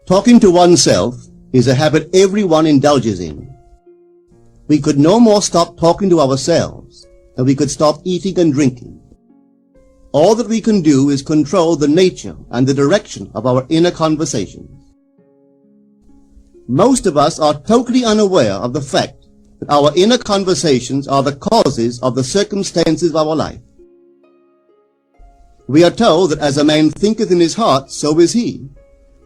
Talking to oneself is a habit everyone indulges in. We could no more stop talking to ourselves than we could stop eating and drinking. All that we can do is control the nature and the direction of our inner conversations. Most of us are totally unaware of the fact that our inner conversations are the causes of the circumstances of our life. We are told that as a man thinketh in his heart, so is he.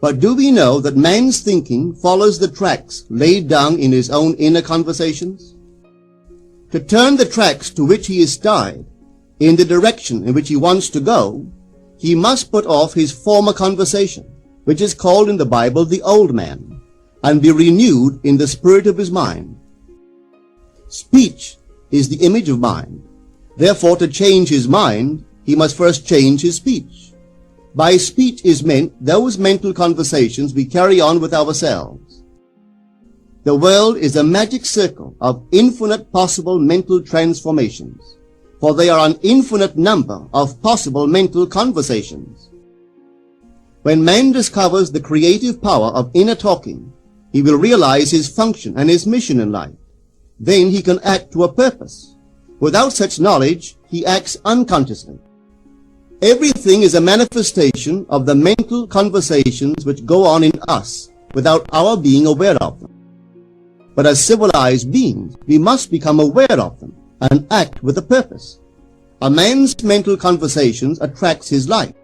But do we know that man's thinking follows the tracks laid down in his own inner conversations? To turn the tracks to which he is tied in the direction in which he wants to go, he must put off his former conversation, which is called in the Bible the old man, and be renewed in the spirit of his mind. Speech is the image of mind. Therefore, to change his mind, he must first change his speech. By speech is meant those mental conversations we carry on with ourselves. The world is a magic circle of infinite possible mental transformations, for there are an infinite number of possible mental conversations. When man discovers the creative power of inner talking, he will realize his function and his mission in life. Then he can act to a purpose. Without such knowledge, he acts unconsciously. Everything is a manifestation of the mental conversations which go on in us without our being aware of them. But as civilized beings, we must become aware of them and act with a purpose. A man's mental conversations attracts his life.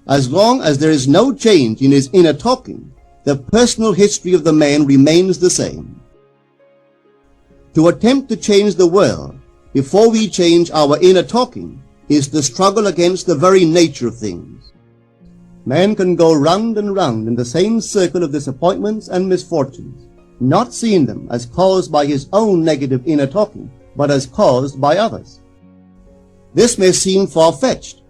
As long as there is no change in his inner talking, the personal history of the man remains the same. To attempt to change the world before we change our inner talking is the struggle against the very nature of things. Man can go round and round in the same circle of disappointments and misfortunes, not seeing them as caused by his own negative inner talking, but as caused by others. This may seem far-fetched,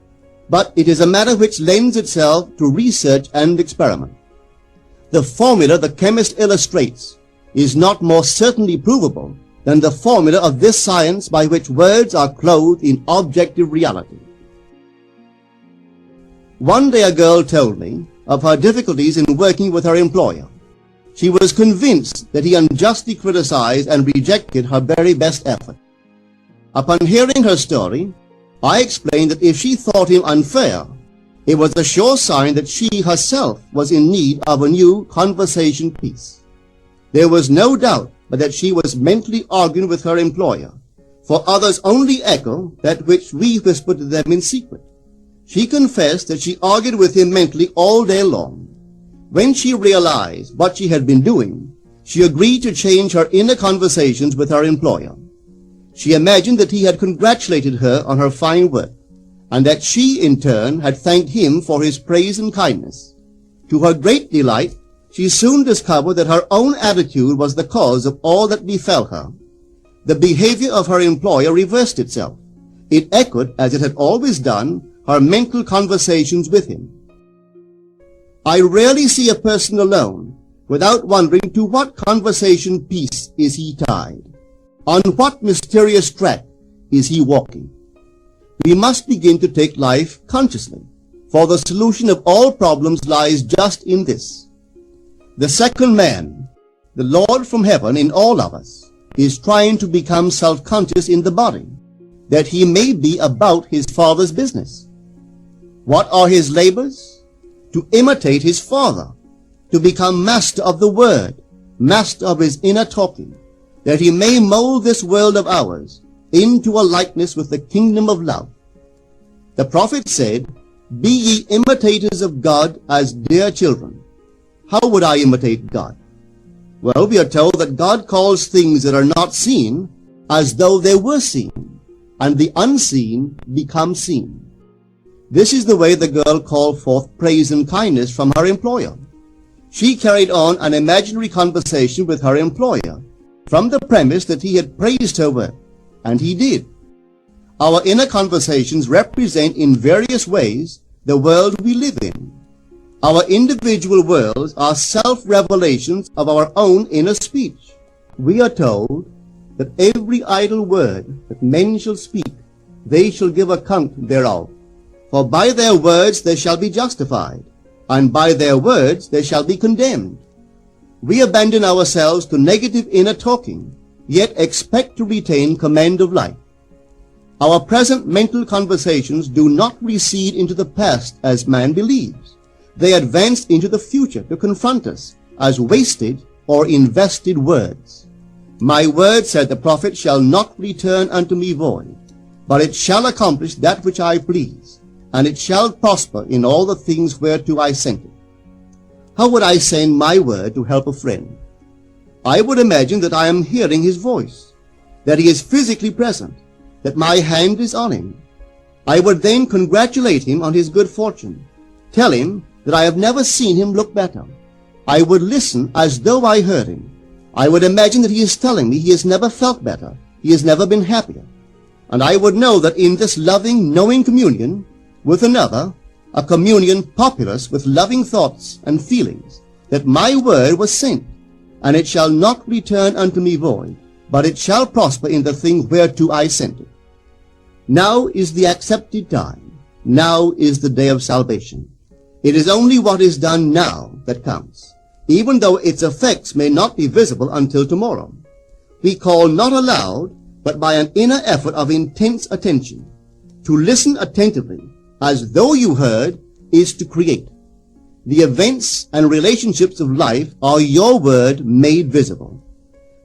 but it is a matter which lends itself to research and experiment. The formula the chemist illustrates is not more certainly provable than the formula of this science by which words are clothed in objective reality. One day a girl told me of her difficulties in working with her employer. She was convinced that he unjustly criticized and rejected her very best effort. Upon hearing her story, I explained that if she thought him unfair, it was a sure sign that she herself was in need of a new conversation piece. There was no doubt but that she was mentally arguing with her employer, for others only echo that which we whisper to them in secret. She confessed that she argued with him mentally all day long. When she realized what she had been doing, she agreed to change her inner conversations with her employer. She imagined that he had congratulated her on her fine work, and that she, in turn, had thanked him for his praise and kindness. To her great delight, she soon discovered that her own attitude was the cause of all that befell her. The behavior of her employer reversed itself. It echoed, as it had always done, her mental conversations with him. I rarely see a person alone without wondering to what conversation piece is he tied. On what mysterious track is he walking? We must begin to take life consciously, for the solution of all problems lies just in this. The second man, the Lord from heaven in all of us, is trying to become self-conscious in the body, that he may be about his Father's business. What are his labors? To imitate his Father, to become master of the Word, master of his inner talking, that he may mold this world of ours into a likeness with the kingdom of love. The prophet said, "Be ye imitators of God as dear children." How would I imitate God? Well, we are told that God calls things that are not seen as though they were seen, and the unseen become seen. This is the way the girl called forth praise and kindness from her employer. She carried on an imaginary conversation with her employer from the premise that he had praised her work, and he did. Our inner conversations represent in various ways the world we live in. Our individual worlds are self-revelations of our own inner speech. We are told that every idle word that men shall speak, they shall give account thereof. For by their words they shall be justified, and by their words they shall be condemned. We abandon ourselves to negative inner talking, yet expect to retain command of life. Our present mental conversations do not recede into the past as man believes. They advance into the future to confront us as wasted or invested words. My word, said the prophet, shall not return unto me void, but it shall accomplish that which I please, and it shall prosper in all the things whereto I sent it. How would I send my word to help a friend? I would imagine that I am hearing his voice, that he is physically present, that my hand is on him. I would then congratulate him on his good fortune, tell him that I have never seen him look better. I would listen as though I heard him. I would imagine that he is telling me he has never felt better, he has never been happier. And I would know that in this loving, knowing communion with another, a communion populous with loving thoughts and feelings, that my word was sent, and it shall not return unto me void, but it shall prosper in the thing whereto I sent it. Now is the accepted time. Now is the day of salvation. It is only what is done now that counts, even though its effects may not be visible until tomorrow. We call not aloud, but by an inner effort of intense attention. To listen attentively, as though you heard, is to create. The events and relationships of life are your word made visible.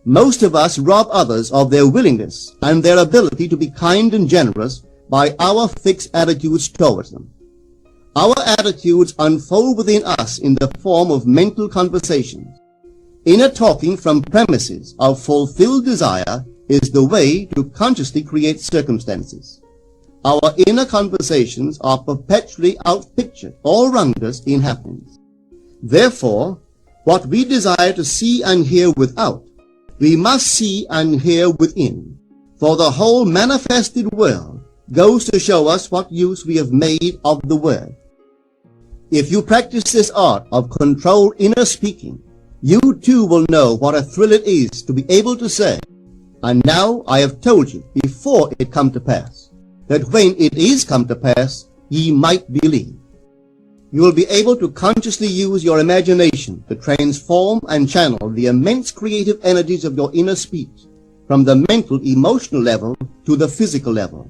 Most of us rob others of their willingness and their ability to be kind and generous by our fixed attitudes towards them. Our attitudes unfold within us in the form of mental conversations. Inner talking from premises of fulfilled desire is the way to consciously create circumstances. Our inner conversations are perpetually outpictured all around us in happenings. Therefore, what we desire to see and hear without, we must see and hear within, for the whole manifested world goes to show us what use we have made of the word. If you practice this art of controlled inner speaking, you too will know what a thrill it is to be able to say, and now I have told you before it come to pass, that when it is come to pass, ye might believe. You will be able to consciously use your imagination to transform and channel the immense creative energies of your inner speech from the mental, emotional level to the physical level.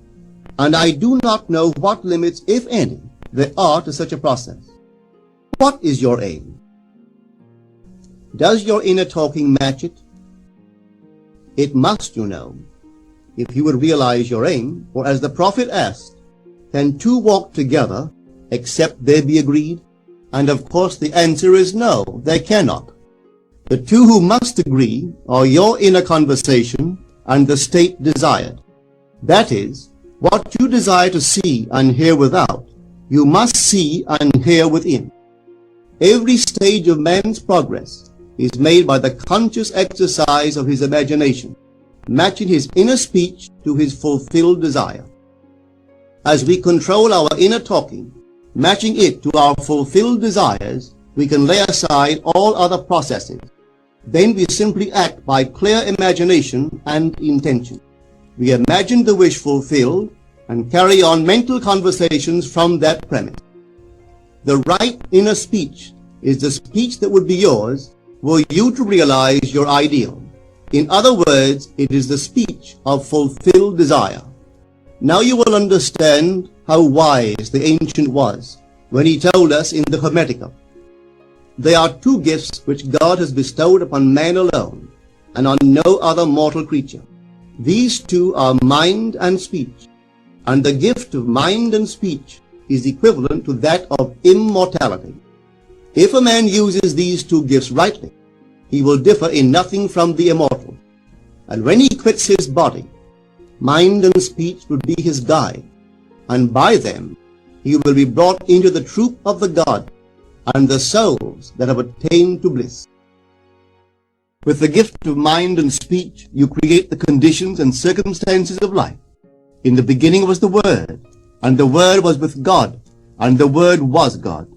And I do not know what limits, if any, there are to such a process. What is your aim? Does your inner talking match it? It must, you know, if you would realize your aim, for as the prophet asked, can two walk together except they be agreed? And of course the answer is no, they cannot. The two who must agree are your inner conversation and the state desired. That is, what you desire to see and hear without, you must see and hear within. Every stage of man's progress is made by the conscious exercise of his imagination, matching his inner speech to his fulfilled desire. As we control our inner talking, matching it to our fulfilled desires, we can lay aside all other processes. Then we simply act by clear imagination and intention. We imagine the wish fulfilled and carry on mental conversations from that premise. The right inner speech is the speech that would be yours were you to realize your ideal. In other words, it is the speech of fulfilled desire. Now you will understand how wise the ancient was when he told us in the Hermetica, there are two gifts which God has bestowed upon man alone and on no other mortal creature. These two are mind and speech, and the gift of mind and speech is equivalent to that of immortality. If a man uses these two gifts rightly, he will differ in nothing from the immortal. And when he quits his body, mind and speech will be his guide, and by them he will be brought into the troop of the God and the souls that have attained to bliss. With the gift of mind and speech, you create the conditions and circumstances of life. In the beginning was the Word, and the Word was with God, and the Word was God.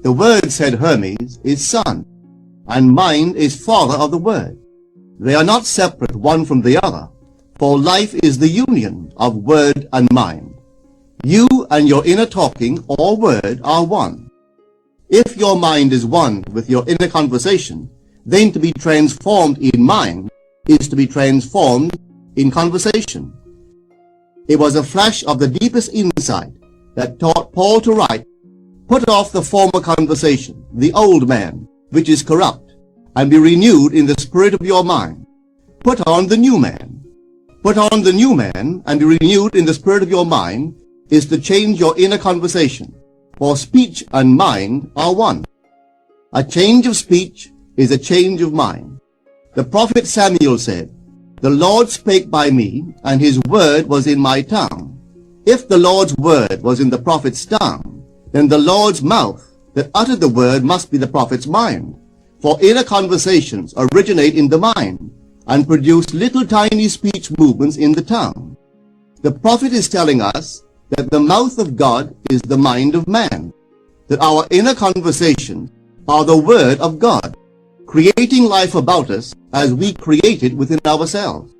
The Word, said Hermes, is Son, and mind is Father of the Word. They are not separate one from the other, for life is the union of word and mind. You and your inner talking or word are one. If your mind is one with your inner conversation, then to be transformed in mind is to be transformed in conversation. It was a flash of the deepest insight that taught Paul to write, "Put off the former conversation, the old man, which is corrupt, and be renewed in the spirit of your mind. Put on the new man." Put on the new man and be renewed in the spirit of your mind is to change your inner conversation, for speech and mind are one. A change of speech is a change of mind. The prophet Samuel said, "The Lord spake by me, and his word was in my tongue." If the Lord's word was in the prophet's tongue, then the Lord's mouth that uttered the word must be the prophet's mind. For inner conversations originate in the mind and produce little tiny speech movements in the tongue. The prophet is telling us that the mouth of God is the mind of man, that our inner conversations are the word of God, creating life about us as we create it within ourselves.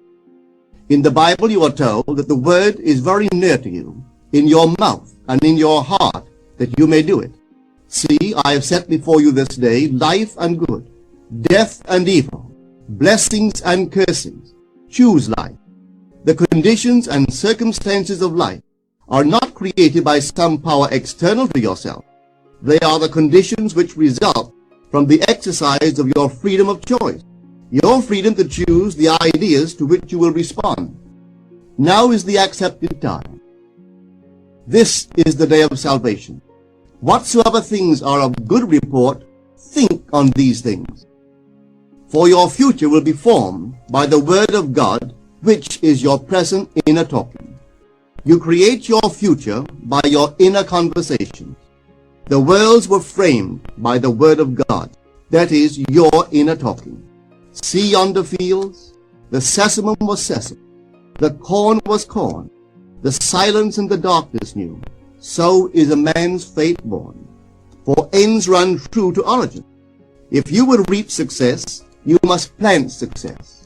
In the Bible you are told that the word is very near to you, in your mouth and in your heart, that you may do it. See, I have set before you this day life and good, death and evil, blessings and cursings. Choose life. The conditions and circumstances of life are not created by some power external to yourself. They are the conditions which result from the exercise of your freedom of choice, your freedom to choose the ideas to which you will respond. Now is the accepted time. This is the day of salvation. Whatsoever things are of good report, think on these things. For your future will be formed by the word of God, which is your present inner talking. You create your future by your inner conversation. The worlds were framed by the word of God, that is, your inner talking. See yonder fields? The sesamum was sesame, the corn was corn, the silence and the darkness knew. So is a man's fate born. For ends run true to origin. If you would reap success, you must plant success.